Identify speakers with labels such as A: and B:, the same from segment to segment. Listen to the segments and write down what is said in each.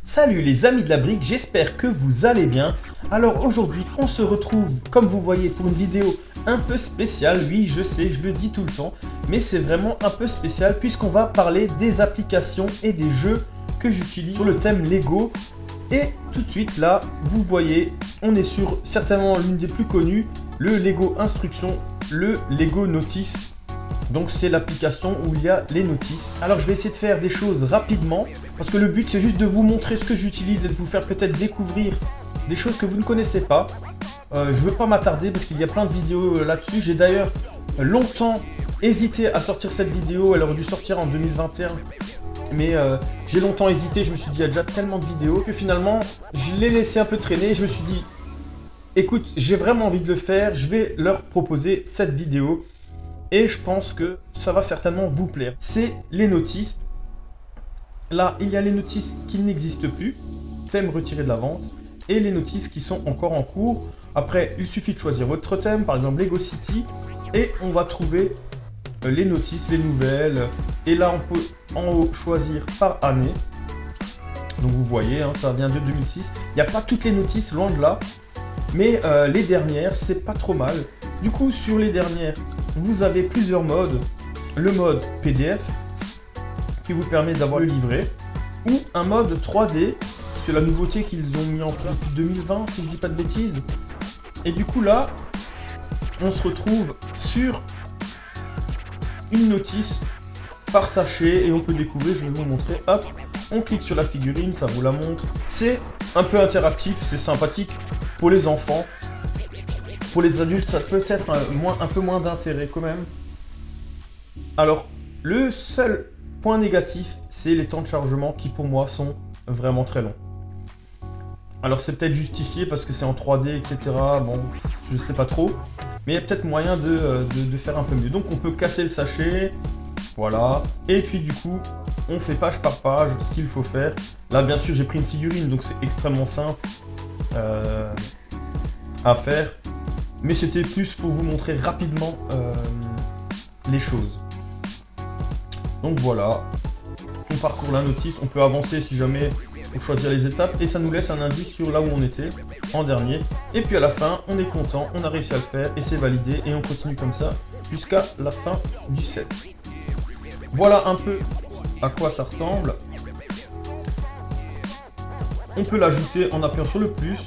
A: Salut les amis de la brique, j'espère que vous allez bien. Alors aujourd'hui on se retrouve comme vous voyez pour une vidéo un peu spéciale. Oui je sais, je le dis tout le temps, mais c'est vraiment un peu spécial puisqu'on va parler des applications et des jeux que j'utilise sur le thème Lego. Et tout de suite là, vous voyez, on est sur certainement l'une des plus connues, le Lego Instruction, le Lego Notice. Donc c'est l'application où il y a les notices. Alors je vais essayer de faire des choses rapidement parce que le but c'est juste de vous montrer ce que j'utilise et de vous faire peut-être découvrir des choses que vous ne connaissez pas. Je ne veux pas m'attarder parce qu'il y a plein de vidéos là-dessus. J'ai d'ailleurs longtemps hésité à sortir cette vidéo. Elle aurait dû sortir en 2021. Mais j'ai longtemps hésité. Je me suis dit il y a déjà tellement de vidéos que finalement je l'ai laissé un peu traîner. Je me suis dit écoute, j'ai vraiment envie de le faire. Je vais leur proposer cette vidéo. Et je pense que ça va certainement vous plaire. C'est les notices. Là, il y a les notices qui n'existent plus. Thème retiré de la vente. Et les notices qui sont encore en cours. Après, il suffit de choisir votre thème. Par exemple, Lego City. Et on va trouver les notices, les nouvelles. Et là, on peut en haut choisir par année. Donc vous voyez, hein, ça vient de 2006. Il n'y a pas toutes les notices, loin de là. Mais les dernières, c'est pas trop mal. Du coup, sur les dernières, vous avez plusieurs modes. Le mode PDF, qui vous permet d'avoir le livret, ou un mode 3D, c'est la nouveauté qu'ils ont mis en place depuis 2020, si je dis pas de bêtises. Et du coup là, on se retrouve sur une notice par sachet, et on peut découvrir, je vais vous montrer, hop, on clique sur la figurine, ça vous la montre. C'est un peu interactif, c'est sympathique pour les enfants. Pour les adultes, ça peut être un peu moins d'intérêt quand même. Alors, le seul point négatif, c'est les temps de chargement qui pour moi sont vraiment très longs. Alors c'est peut-être justifié parce que c'est en 3D, etc. Bon, je sais pas trop. Mais il y a peut-être moyen de faire un peu mieux. Donc on peut casser le sachet. Voilà. Et puis du coup, on fait page par page ce qu'il faut faire. Là, bien sûr, j'ai pris une figurine, donc c'est extrêmement simple à faire. Mais c'était plus pour vous montrer rapidement les choses. Donc voilà, on parcourt la notice, on peut avancer si jamais pour choisir les étapes et ça nous laisse un indice sur là où on était en dernier. Et puis à la fin, on est content, on a réussi à le faire et c'est validé et on continue comme ça jusqu'à la fin du set. Voilà un peu à quoi ça ressemble. On peut l'ajouter en appuyant sur le plus.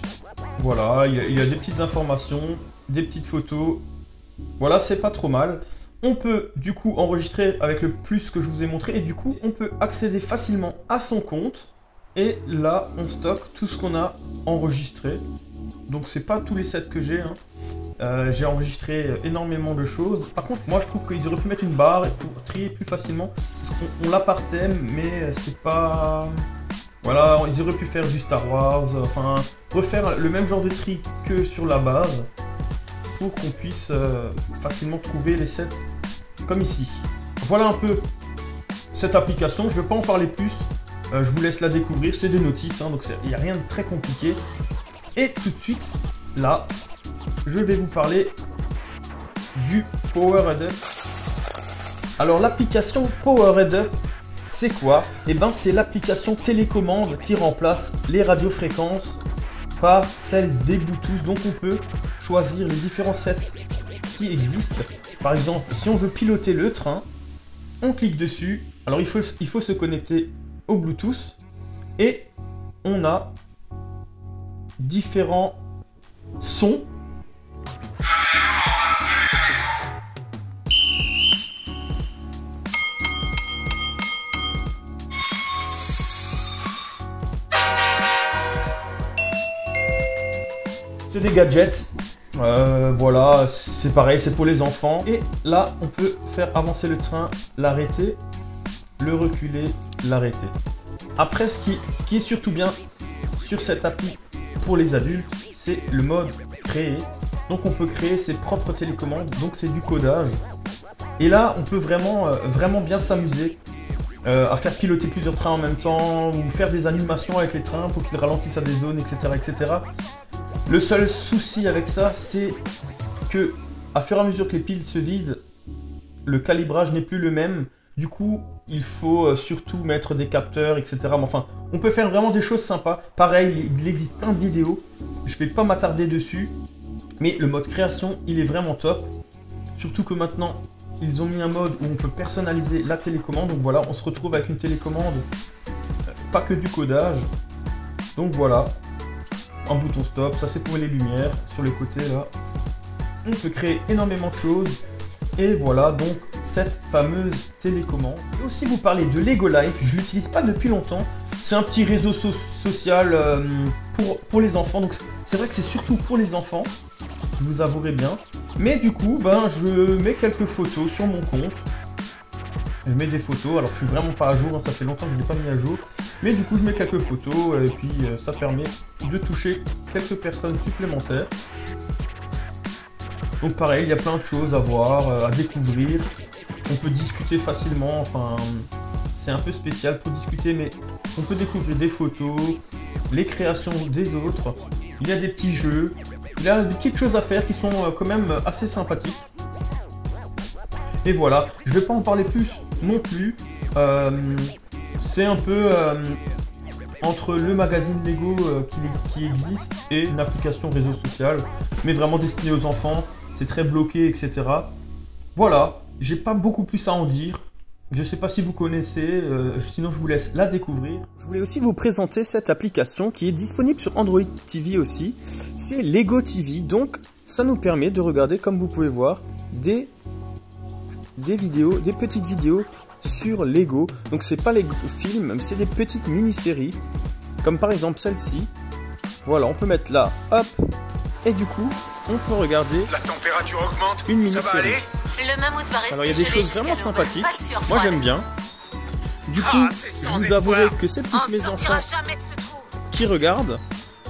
A: Voilà, il y a des petites informations, des petites photos. Voilà, c'est pas trop mal. On peut du coup enregistrer avec le plus que je vous ai montré et du coup on peut accéder facilement à son compte. Et là, on stocke tout ce qu'on a enregistré. Donc c'est pas tous les sets que j'ai. Hein. J'ai enregistré énormément de choses. Par contre, moi je trouve qu'ils auraient pu mettre une barre pour trier plus facilement. On l'a par thème, mais c'est pas... Voilà, ils auraient pu faire du Star Wars, enfin, refaire le même genre de tri que sur la base pour qu'on puisse facilement trouver les sets comme ici. Voilà un peu cette application, je ne vais pas en parler plus, je vous laisse la découvrir, c'est des notices, hein, donc il n'y a rien de très compliqué. Et tout de suite, là, je vais vous parler du PowerHead. Alors l'application PowerHead, c'est quoi? Eh ben c'est l'application télécommande qui remplace les radiofréquences par celle des Bluetooth. Donc on peut choisir les différents sets qui existent. Par exemple, si on veut piloter le train, on clique dessus. Alors il faut se connecter au Bluetooth et on a différents sons. C'est des gadgets, voilà, c'est pareil, c'est pour les enfants. Et là, on peut faire avancer le train, l'arrêter, le reculer, l'arrêter. Après, ce qui est surtout bien sur cette appli pour les adultes, c'est le mode créer. Donc on peut créer ses propres télécommandes, donc c'est du codage. Et là, on peut vraiment bien s'amuser à faire piloter plusieurs trains en même temps, ou faire des animations avec les trains pour qu'ils ralentissent à des zones, etc., etc. Le seul souci avec ça, c'est que à fur et à mesure que les piles se vident, le calibrage n'est plus le même. Du coup, il faut surtout mettre des capteurs, etc. Mais enfin, on peut faire vraiment des choses sympas. Pareil, il existe plein de vidéos. Je vais pas m'attarder dessus. Mais le mode création, il est vraiment top. Surtout que maintenant, ils ont mis un mode où on peut personnaliser la télécommande. Donc voilà, on se retrouve avec une télécommande, pas que du codage. Donc voilà, un bouton stop, ça c'est pour les lumières sur les côtés là. On peut créer énormément de choses. Et voilà donc cette fameuse télécommande. Et aussi vous parler de Lego Life, je l'utilise pas depuis longtemps. C'est un petit réseau social pour les enfants. Donc c'est vrai que c'est surtout pour les enfants, vous avouerez bien. Mais du coup, ben, je mets quelques photos sur mon compte. Je mets des photos, alors je suis vraiment pas à jour, hein, ça fait longtemps que je ne l'ai pas mis à jour. Mais du coup, je mets quelques photos et puis ça permet de toucher quelques personnes supplémentaires. Donc pareil, il y a plein de choses à voir, à découvrir. On peut discuter facilement, enfin, c'est un peu spécial pour discuter, mais on peut découvrir des photos, les créations des autres. Il y a des petits jeux. Il y a des petites choses à faire qui sont quand même assez sympathiques. Et voilà, je vais pas en parler plus non plus. C'est un peu entre le magazine Lego qui existe et une application réseau social, mais vraiment destinée aux enfants. C'est très bloqué, etc. Voilà, j'ai pas beaucoup plus à en dire. Je sais pas si vous connaissez, sinon je vous laisse la découvrir. Je voulais aussi vous présenter cette application qui est disponible sur Android TV aussi. C'est Lego TV, donc ça nous permet de regarder, comme vous pouvez voir, des vidéos, des petites vidéos sur Lego. Donc c'est pas les films, c'est des petites mini-séries, comme par exemple celle-ci. Voilà, on peut mettre là, hop, et du coup, on peut regarder
B: la température augmente,
A: une mini-série.
C: Le mammouth va rester.
A: Alors il y a des choses vraiment sympathiques, moi j'aime bien. Du coup, je vous avouerai que c'est plus mes enfants qui regardent,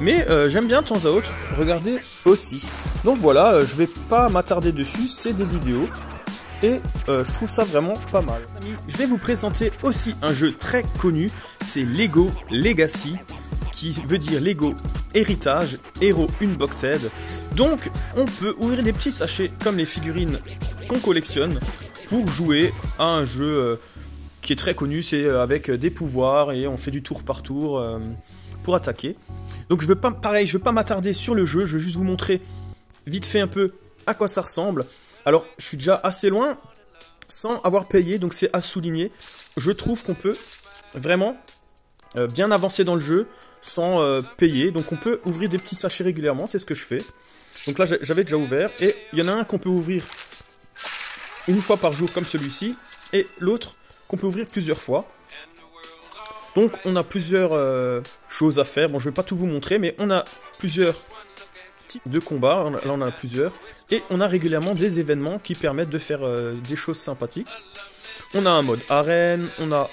A: mais j'aime bien de temps à autre regarder aussi. Donc voilà, je vais pas m'attarder dessus, c'est des vidéos, et je trouve ça vraiment pas mal. Je vais vous présenter aussi un jeu très connu, c'est Lego Legacy, qui veut dire Lego Héritage, Hero Unboxed. Donc on peut ouvrir des petits sachets comme les figurines qu'on collectionne pour jouer à un jeu qui est très connu, c'est avec des pouvoirs et on fait du tour par tour pour attaquer. Donc je veux pas m'attarder sur le jeu, je veux juste vous montrer vite fait un peu à quoi ça ressemble. Alors je suis déjà assez loin sans avoir payé, donc c'est à souligner. Je trouve qu'on peut vraiment bien avancer dans le jeu sans payer, donc on peut ouvrir des petits sachets régulièrement, c'est ce que je fais. Donc là j'avais déjà ouvert, et il y en a un qu'on peut ouvrir une fois par jour comme celui-ci, et l'autre qu'on peut ouvrir plusieurs fois. Donc on a plusieurs choses à faire, bon je vais pas tout vous montrer, mais on a plusieurs types de combats, là on en a plusieurs, et on a régulièrement des événements qui permettent de faire des choses sympathiques. On a un mode arène, on a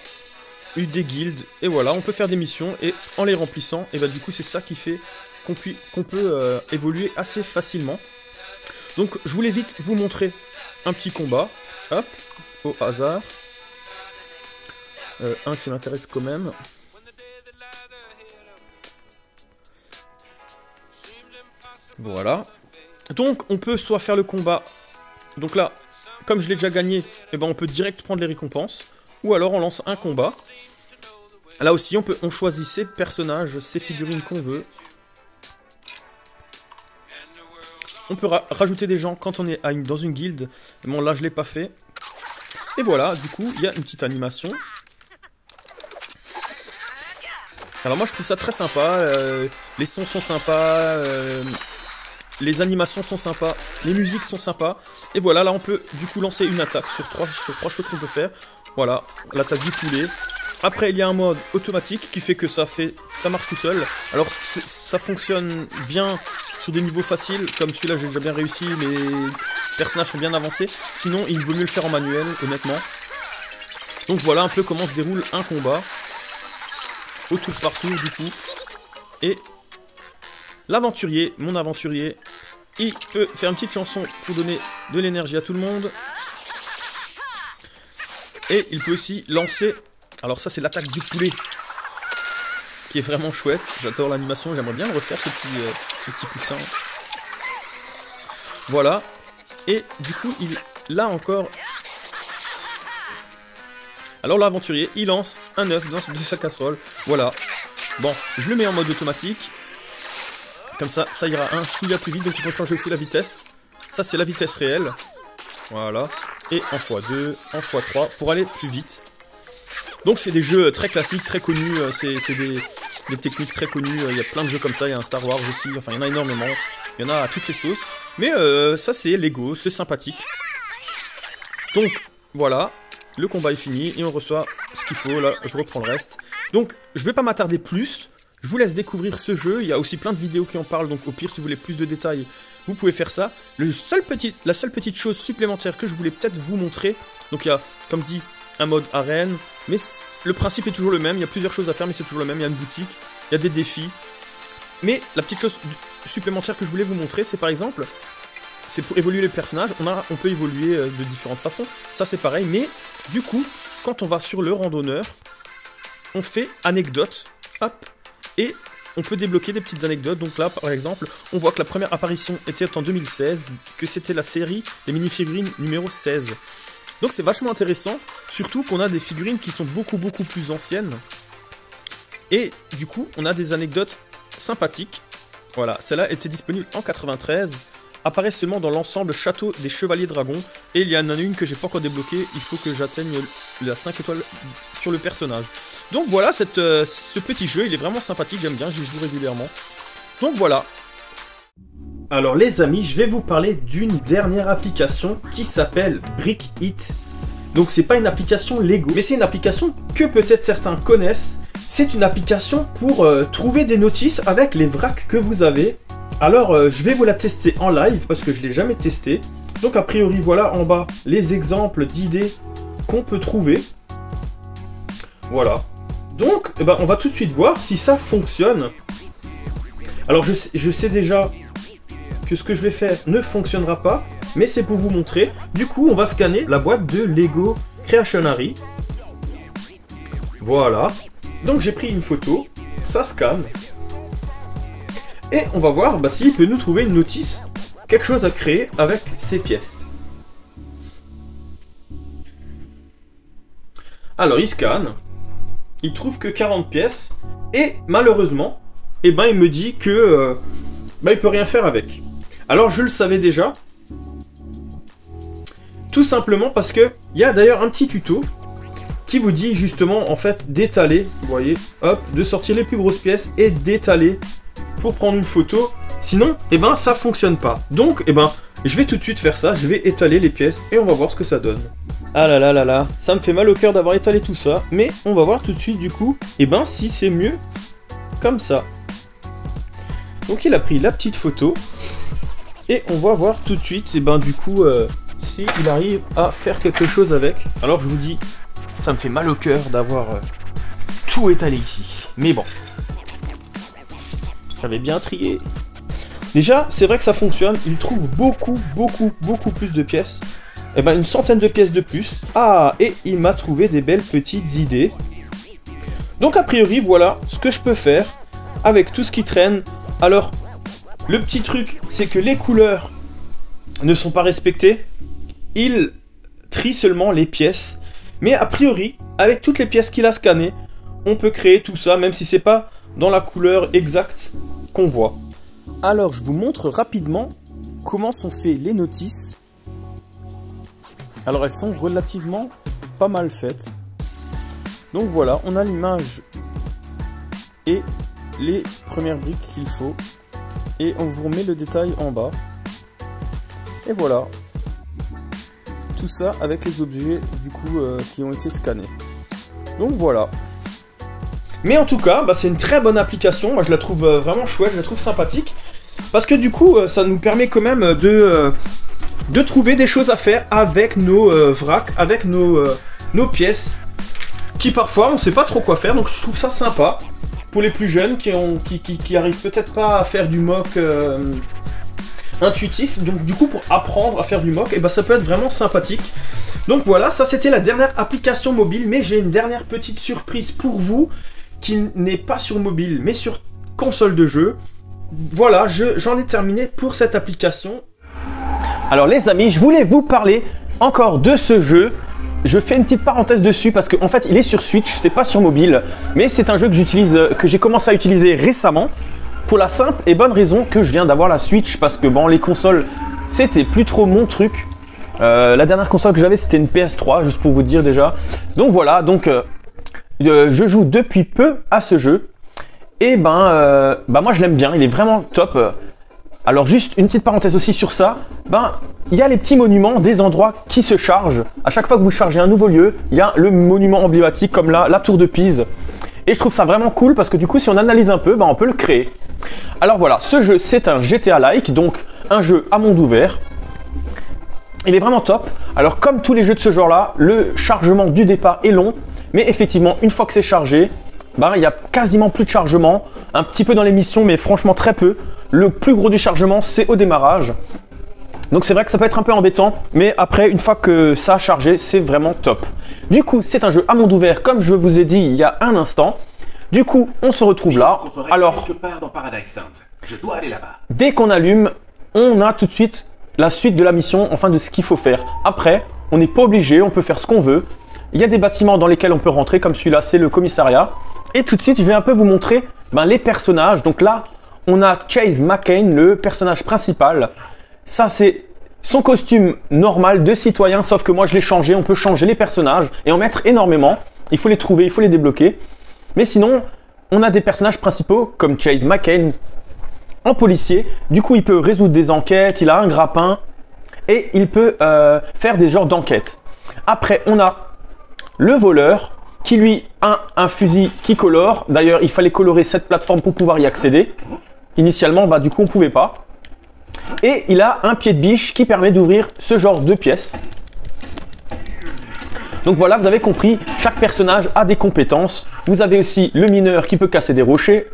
A: des guildes, et voilà, on peut faire des missions, et en les remplissant, et bah du coup c'est ça qui fait qu'on peut évoluer assez facilement. Donc je voulais vite vous montrer un petit combat, hop, au hasard, un qui m'intéresse quand même. Voilà, donc on peut soit faire le combat, donc là, comme je l'ai déjà gagné, et ben on peut direct prendre les récompenses, ou alors on lance un combat. Là aussi on choisit ses personnages, ses figurines qu'on veut. On peut rajouter des gens quand on est dans une guilde. Bon là je l'ai pas fait. Et voilà, du coup il y a une petite animation. Alors moi je trouve ça très sympa. Les sons sont sympas. Les animations sont sympas. Les musiques sont sympas. Et voilà, là on peut du coup lancer une attaque sur trois choses qu'on peut faire. Voilà, l'attaque du poulet. Après il y a un mode automatique qui fait que ça marche tout seul. Alors ça fonctionne bien sur des niveaux faciles, comme celui-là j'ai déjà bien réussi, les personnages sont bien avancés. Sinon il vaut mieux le faire en manuel, honnêtement. Donc voilà un peu comment se déroule un combat. Au tour par tour du coup. Et l'aventurier, mon aventurier, il peut faire une petite chanson pour donner de l'énergie à tout le monde. Et il peut aussi lancer... Alors ça c'est l'attaque du poulet, qui est vraiment chouette. J'adore l'animation, j'aimerais bien le refaire ce petit poussin. Voilà. Et du coup là encore Alors l'aventurier, il lance un œuf dans de sa casserole. Voilà. Bon, je le mets en mode automatique. Comme ça, ça ira un chouïa plus vite. Donc il faut changer aussi la vitesse. Ça, c'est la vitesse réelle. Voilà. Et en x2, en x3 pour aller plus vite. Donc c'est des jeux très classiques, très connus. C'est des techniques très connues. Il y a plein de jeux comme ça. Il y a un Star Wars aussi. Enfin, il y en a énormément. Il y en a à toutes les sauces. Mais ça, c'est Lego. C'est sympathique. Donc, voilà. Le combat est fini et on reçoit ce qu'il faut. Là, je reprends le reste. Donc, je vais pas m'attarder plus. Je vous laisse découvrir ce jeu. Il y a aussi plein de vidéos qui en parlent. Donc, au pire, si vous voulez plus de détails, vous pouvez faire ça. La seule petite chose supplémentaire que je voulais peut-être vous montrer. Donc, il y a, comme dit, un mode arène. Mais le principe est toujours le même. Il y a plusieurs choses à faire, mais c'est toujours le même. Il y a une boutique. Il y a des défis. Mais la petite chose supplémentaire que je voulais vous montrer, c'est par exemple... C'est pour évoluer les personnages, on peut évoluer de différentes façons, ça c'est pareil, mais du coup, quand on va sur le randonneur, on fait anecdote, hop, et on peut débloquer des petites anecdotes. Donc là, par exemple, on voit que la première apparition était en 2016, que c'était la série des mini-figurines numéro 16. Donc c'est vachement intéressant, surtout qu'on a des figurines qui sont beaucoup plus anciennes, et du coup, on a des anecdotes sympathiques. Voilà, celle-là était disponible en 93, apparaît seulement dans l'ensemble Château des Chevaliers Dragons, et il y en a une que j'ai pas encore débloquée, il faut que j'atteigne la 5 étoiles sur le personnage. Donc voilà, ce petit jeu, il est vraiment sympathique, j'aime bien, j'y joue régulièrement. Donc voilà. Alors les amis, je vais vous parler d'une dernière application qui s'appelle Brickit. Donc c'est pas une application Lego, mais c'est une application que peut-être certains connaissent. C'est une application pour trouver des notices avec les vracs que vous avez. Alors, je vais vous la tester en live parce que je ne l'ai jamais testé. Donc, a priori, voilà en bas les exemples d'idées qu'on peut trouver. Voilà. Donc, eh ben, on va tout de suite voir si ça fonctionne. Alors, je sais déjà que ce que je vais faire ne fonctionnera pas, mais c'est pour vous montrer. Du coup, on va scanner la boîte de Lego Creationary. Voilà. Donc, j'ai pris une photo. Ça scanne. Et on va voir s'il peut nous trouver une notice, quelque chose à créer avec ces pièces. Alors il scanne, il trouve que 40 pièces, et malheureusement, il me dit que il peut rien faire avec. Alors je le savais déjà, tout simplement parce que il y a d'ailleurs un petit tuto qui vous dit justement en fait d'étaler, vous voyez, hop, de sortir les plus grosses pièces et d'étaler pour prendre une photo, sinon, ça fonctionne pas. Donc, je vais tout de suite faire ça, je vais étaler les pièces et on va voir ce que ça donne. Ah là là là là, ça me fait mal au cœur d'avoir étalé tout ça, mais on va voir tout de suite du coup, si c'est mieux comme ça. Donc il a pris la petite photo, et on va voir tout de suite, du coup, si il arrive à faire quelque chose avec. Alors je vous dis, ça me fait mal au cœur d'avoir tout étalé ici, mais bon. J'avais bien trié. Déjà, c'est vrai que ça fonctionne. Il trouve beaucoup plus de pièces. Une centaine de pièces de plus. Ah, et il m'a trouvé des belles petites idées. Donc, a priori, voilà ce que je peux faire avec tout ce qui traîne. Alors, le petit truc, c'est que les couleurs ne sont pas respectées. Il trie seulement les pièces. Mais a priori, avec toutes les pièces qu'il a scannées, on peut créer tout ça, même si c'est pas dans la couleur exacte qu'on voit. Alors je vous montre rapidement comment sont faites les notices. Alors elles sont relativement pas mal faites. Donc voilà, on a l'image et les premières briques qu'il faut. Et on vous remet le détail en bas. Et voilà. Tout ça avec les objets du coup qui ont été scannés. Donc voilà. Mais en tout cas, c'est une très bonne application. Moi, je la trouve vraiment chouette, je la trouve sympathique. Parce que du coup, ça nous permet quand même de trouver des choses à faire avec nos vracs, avec nos pièces. Qui parfois, on ne sait pas trop quoi faire. Donc, je trouve ça sympa. Pour les plus jeunes qui arrivent peut-être pas à faire du mock intuitif. Donc, du coup, pour apprendre à faire du mock, ça peut être vraiment sympathique. Donc voilà, ça c'était la dernière application mobile. Mais j'ai une dernière petite surprise pour vous, qui n'est pas sur mobile, mais sur console de jeu. Voilà, j'en ai terminé pour cette application. Alors les amis, je voulais vous parler encore de ce jeu je fais une petite parenthèse dessus parce qu'en fait, il est sur Switch, c'est pas sur mobile, mais c'est un jeu que j'ai commencé à utiliser récemment pour la simple et bonne raison que je viens d'avoir la Switch parce que bon, les consoles, c'était plus trop mon truc. La dernière console que j'avais, c'était une PS3, juste pour vous dire déjà. Donc voilà, donc je joue depuis peu à ce jeu et moi je l'aime bien, il est vraiment top. Alors juste une petite parenthèse aussi sur ça, il y a les petits monuments, des endroits qui se chargent. À chaque fois que vous chargez un nouveau lieu, il y a le monument emblématique comme là, la tour de Pise. Et je trouve ça vraiment cool parce que du coup, si on analyse un peu, on peut le créer. Alors voilà, ce jeu, c'est un GTA-like, donc un jeu à monde ouvert. Il est vraiment top. Alors comme tous les jeux de ce genre-là, le chargement du départ est long. Mais effectivement, une fois que c'est chargé, il y a quasiment plus de chargement. Un petit peu dans les missions, mais franchement très peu. Le plus gros du chargement, c'est au démarrage. Donc c'est vrai que ça peut être un peu embêtant, mais après, une fois que ça a chargé, c'est vraiment top. Du coup, c'est un jeu à monde ouvert, comme je vous ai dit il y a un instant. Du coup, on se retrouve là. Alors,
B: je dois aller là-bas.
A: Dès qu'on allume, on a tout de suite la suite de la mission, enfin de ce qu'il faut faire. Après, on n'est pas obligé, on peut faire ce qu'on veut. Il y a des bâtiments dans lesquels on peut rentrer, comme celui-là, c'est le commissariat. Et tout de suite, je vais un peu vous montrer les personnages. Donc là, on a Chase McCain, le personnage principal. Ça, c'est son costume normal de citoyen, sauf que moi, je l'ai changé. On peut changer les personnages et en mettre énormément. Il faut les trouver, il faut les débloquer. Mais sinon, on a des personnages principaux comme Chase McCain en policier. Du coup, il peut résoudre des enquêtes, il a un grappin et il peut faire des genres d'enquêtes. Après, on a le voleur qui lui a un fusil qui colore. D'ailleurs, il fallait colorer cette plateforme pour pouvoir y accéder. Initialement, du coup, on ne pouvait pas. Et il a un pied de biche qui permet d'ouvrir ce genre de pièces. Donc voilà, vous avez compris, chaque personnage a des compétences. Vous avez aussi le mineur qui peut casser des rochers.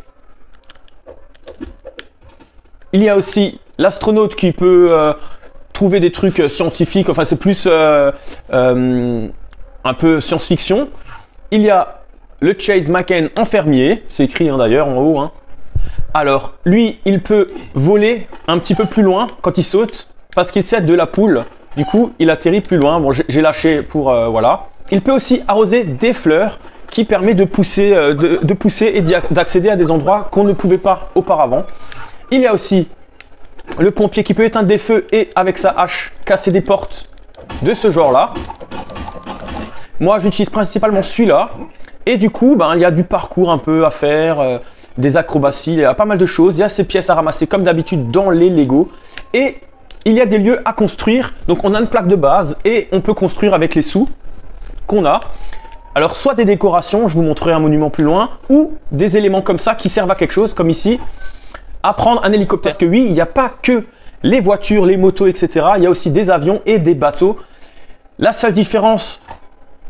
A: Il y a aussi l'astronaute qui peut trouver des trucs scientifiques. Enfin, c'est plus un peu science-fiction. Il y a le Chase McCain enfermier. C'est écrit d'ailleurs en haut. Alors, lui, il peut voler un petit peu plus loin quand il saute parce qu'il s'aide de la poule. Du coup, il atterrit plus loin. Bon, j'ai lâché pour... voilà. Il peut aussi arroser des fleurs qui permet de pousser, et d'accéder à des endroits qu'on ne pouvait pas auparavant. Il y a aussi le pompier qui peut éteindre des feux et avec sa hache casser des portes de ce genre-là. Moi, j'utilise principalement celui-là. Et du coup, il y a du parcours un peu à faire, des acrobaties, il y a pas mal de choses. Il y a ces pièces à ramasser comme d'habitude dans les Lego. Et il y a des lieux à construire. Donc, on a une plaque de base et on peut construire avec les sous qu'on a. Alors, soit des décorations, je vous montrerai un monument plus loin, ou des éléments comme ça qui servent à quelque chose, comme ici, à prendre un hélicoptère. Parce que oui, il n'y a pas que les voitures, les motos, etc. Il y a aussi des avions et des bateaux. La seule différence,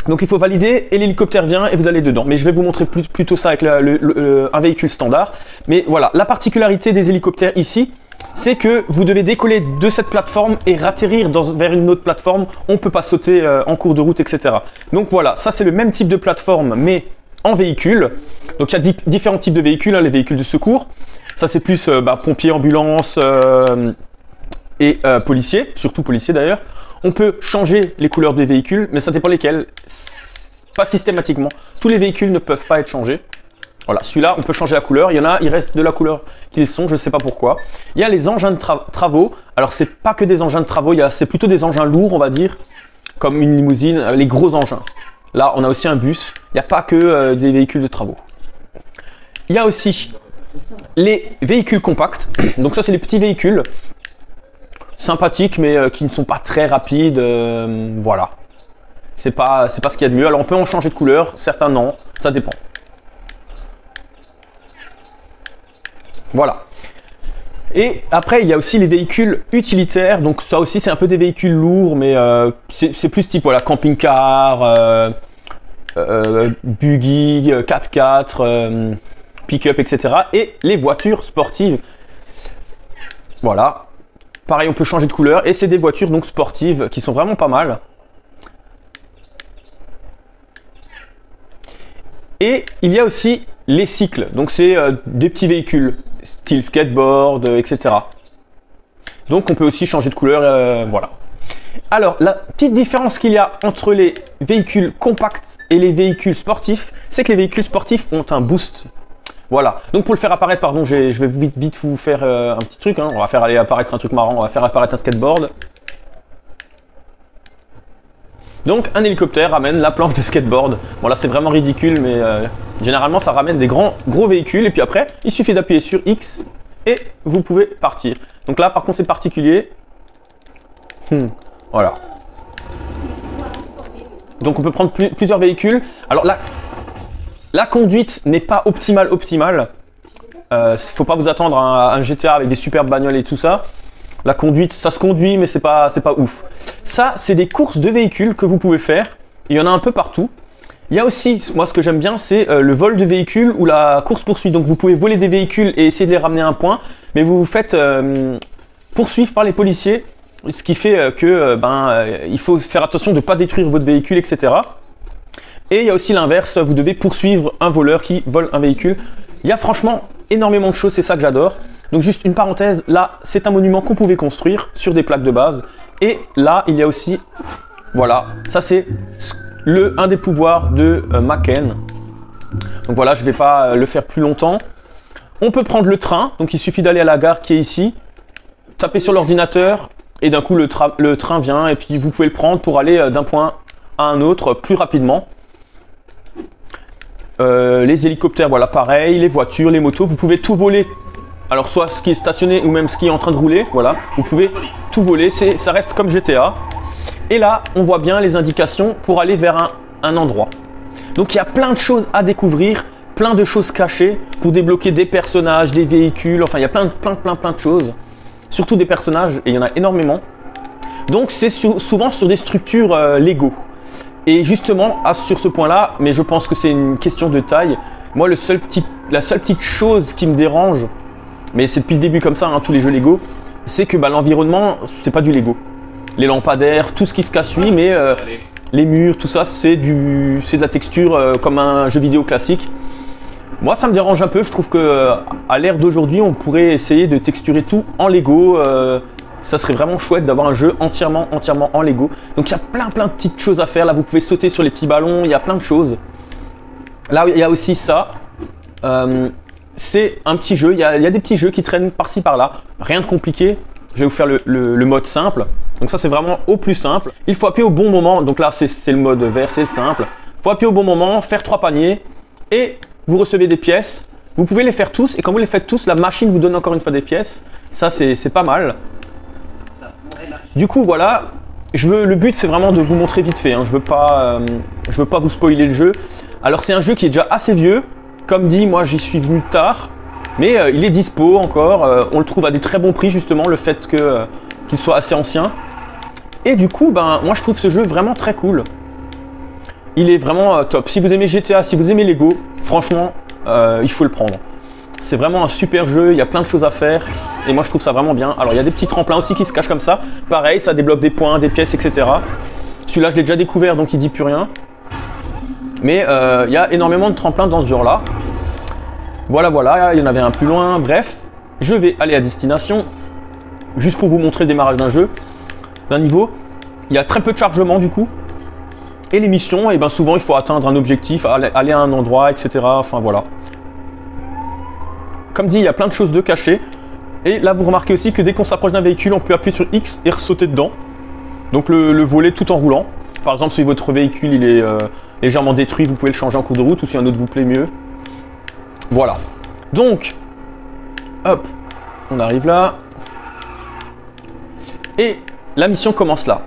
A: donc il faut valider et l'hélicoptère vient et vous allez dedans. Mais je vais vous montrer plutôt ça avec un véhicule standard. Mais voilà, la particularité des hélicoptères ici, c'est que vous devez décoller de cette plateforme et atterrir vers une autre plateforme. On ne peut pas sauter en cours de route, etc. Donc voilà, ça c'est le même type de plateforme, mais en véhicule. Donc il y a différents types de véhicules, les véhicules de secours. Ça c'est plus pompiers, ambulance et policiers, surtout policiers d'ailleurs. On peut changer les couleurs des véhicules, mais ça dépend lesquels. Pas systématiquement. Tous les véhicules ne peuvent pas être changés. Voilà, celui-là, on peut changer la couleur. Il y en a, ils restent de la couleur qu'ils sont, je ne sais pas pourquoi. Il y a les engins de travaux. Alors, c'est pas que des engins de travaux, c'est plutôt des engins lourds, on va dire, comme une limousine, les gros engins. Là, on a aussi un bus. Il n'y a pas que des véhicules de travaux. Il y a aussi les véhicules compacts. Donc ça, c'est les petits véhicules sympathiques, mais qui ne sont pas très rapides. Voilà. C'est pas ce qu'il y a de mieux. Alors, on peut en changer de couleur. Certains, non. Ça dépend. Voilà. Et après, il y a aussi les véhicules utilitaires. Donc ça aussi, c'est un peu des véhicules lourds, mais c'est plus type voilà, camping-car, buggy, 4x4, pick-up, etc. Et les voitures sportives. Voilà. Pareil, on peut changer de couleur. Et c'est des voitures donc sportives qui sont vraiment pas mal. Et il y a aussi les cycles. Donc c'est des petits véhicules style skateboard, etc. Donc on peut aussi changer de couleur, voilà. Alors, la petite différence qu'il y a entre les véhicules compacts et les véhicules sportifs, c'est que les véhicules sportifs ont un boost. Voilà. Donc pour le faire apparaître, pardon, je vais vite vous faire un petit truc. Hein. On va faire aller apparaître un truc marrant. On va faire apparaître un skateboard. Donc un hélicoptère ramène la planche de skateboard. Bon là c'est vraiment ridicule, mais généralement ça ramène des gros véhicules. Et puis après, il suffit d'appuyer sur X et vous pouvez partir. Donc là par contre c'est particulier. Voilà. Donc on peut prendre plusieurs véhicules. Alors là, la conduite n'est pas optimale. Faut pas vous attendre à un GTA avec des superbes bagnoles et tout ça. La conduite, ça se conduit, mais c'est pas ouf. Ça, c'est des courses de véhicules que vous pouvez faire. Il y en a un peu partout. Il y a aussi, moi ce que j'aime bien, c'est le vol de véhicules ou la course-poursuite. Donc vous pouvez voler des véhicules et essayer de les ramener à un point, mais vous vous faites poursuivre par les policiers. Ce qui fait que il faut faire attention de ne pas détruire votre véhicule, etc. Et il y a aussi l'inverse, vous devez poursuivre un voleur qui vole un véhicule. Il y a franchement énormément de choses, c'est ça que j'adore. Donc juste une parenthèse, là c'est un monument qu'on pouvait construire sur des plaques de base. Et là il y a aussi, voilà, ça c'est un des pouvoirs de Macken. Donc voilà, je ne vais pas le faire plus longtemps. On peut prendre le train, donc il suffit d'aller à la gare qui est ici, taper sur l'ordinateur. Et d'un coup, le train vient et puis vous pouvez le prendre pour aller d'un point à un autre plus rapidement. Les hélicoptères, voilà, pareil. Les voitures, les motos, vous pouvez tout voler. Alors, soit ce qui est stationné ou même ce qui est en train de rouler, voilà. Vous pouvez tout voler, ça reste comme GTA. Et là, on voit bien les indications pour aller vers un endroit. Donc, il y a plein de choses à découvrir, plein de choses cachées pour débloquer des personnages, des véhicules. Enfin, il y a plein de choses. Surtout des personnages, et il y en a énormément. Donc c'est souvent sur des structures Lego. Et justement, sur ce point-là, mais je pense que c'est une question de taille, moi la seule petite chose qui me dérange, mais c'est depuis le début comme ça, hein, tous les jeux Lego, c'est que l'environnement, c'est pas du Lego. Les lampadaires, tout ce qui se casse, oui, mais les murs, tout ça, c'est de la texture comme un jeu vidéo classique. Moi, ça me dérange un peu. Je trouve que à l'ère d'aujourd'hui, on pourrait essayer de texturer tout en Lego. Ça serait vraiment chouette d'avoir un jeu entièrement en Lego. Donc, il y a plein de petites choses à faire. Là, vous pouvez sauter sur les petits ballons. Il y a plein de choses. Là, il y a aussi ça. C'est un petit jeu. Il y a des petits jeux qui traînent par-ci par-là. Rien de compliqué. Je vais vous faire le mode simple. Donc ça, c'est vraiment au plus simple. Il faut appuyer au bon moment. Donc là, c'est le mode vert, c'est simple. Il faut appuyer au bon moment, faire 3 paniers et vous recevez des pièces. Vous pouvez les faire tous et quand vous les faites tous, la machine vous donne encore une fois des pièces. Ça, c'est pas mal. Du coup, voilà. Le but, c'est vraiment de vous montrer vite fait. Hein. Je veux pas vous spoiler le jeu. Alors, c'est un jeu qui est déjà assez vieux. Comme dit, moi, j'y suis venu tard. Mais il est dispo encore. On le trouve à des très bons prix, justement, le fait qu'il soit assez ancien. Et du coup, moi, je trouve ce jeu vraiment très cool. Il est vraiment top. Si vous aimez GTA, si vous aimez Lego, franchement, il faut le prendre. C'est vraiment un super jeu, il y a plein de choses à faire. Et moi, je trouve ça vraiment bien. Alors, il y a des petits tremplins aussi qui se cachent comme ça. Pareil, ça débloque des points, des pièces, etc. Celui-là, je l'ai déjà découvert, donc il dit plus rien. Mais il y a énormément de tremplins dans ce genre-là. Voilà, il y en avait un plus loin. Bref, je vais aller à destination. Juste pour vous montrer le démarrage d'un jeu, d'un niveau. Il y a très peu de chargement du coup. Et les missions, et souvent il faut atteindre un objectif, aller à un endroit, etc. Enfin voilà. Comme dit, il y a plein de choses de cachées. Et là, vous remarquez aussi que dès qu'on s'approche d'un véhicule, on peut appuyer sur X et sauter dedans. Donc le voler tout en roulant. Par exemple, si votre véhicule il est légèrement détruit, vous pouvez le changer en cours de route ou si un autre vous plaît mieux. Voilà. Donc, hop, on arrive là. Et la mission commence là.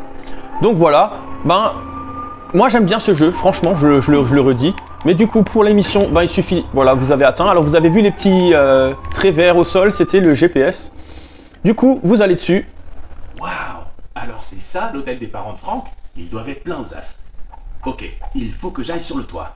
A: Donc voilà, moi j'aime bien ce jeu, franchement, je le redis. Mais du coup, pour l'émission, il suffit, voilà, vous avez atteint. Alors vous avez vu les petits traits verts au sol, c'était le GPS. Du coup, vous allez dessus.
B: Waouh! Alors c'est ça l'hôtel des parents de Franck? Ils doivent être pleins aux as. Ok, il faut que j'aille sur le toit.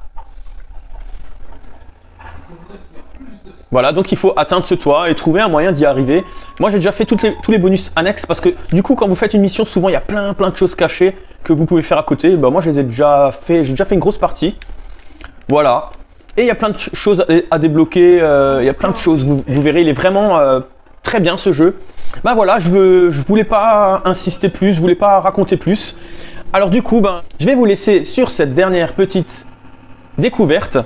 A: Voilà, donc il faut atteindre ce toit et trouver un moyen d'y arriver. Moi, j'ai déjà fait tous les bonus annexes parce que du coup, quand vous faites une mission, souvent il y a plein de choses cachées que vous pouvez faire à côté. Moi, je les ai déjà fait. J'ai déjà fait une grosse partie. Voilà. Et il y a plein de choses à débloquer. Il y a plein de choses. Vous verrez, il est vraiment très bien ce jeu. ben voilà, je voulais pas insister plus, je voulais pas raconter plus. Alors du coup, ben, je vais vous laisser sur cette dernière petite découverte.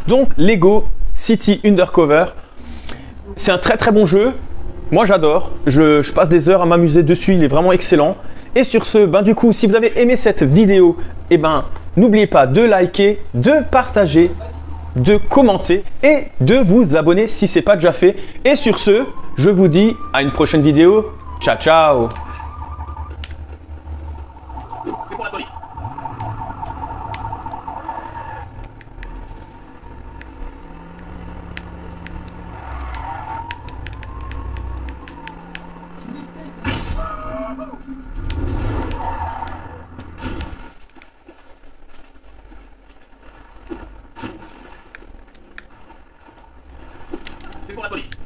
A: Donc Lego City Undercover, c'est un très très bon jeu. Moi j'adore, je passe des heures à m'amuser dessus, il est vraiment excellent. Et sur ce, ben du coup, si vous avez aimé cette vidéo, et ben n'oubliez pas de liker, de partager, de commenter et de vous abonner si ce n'est pas déjà fait. Et sur ce, je vous dis à une prochaine vidéo. Ciao ciao.
B: C'est pour la police. C'est pour la police.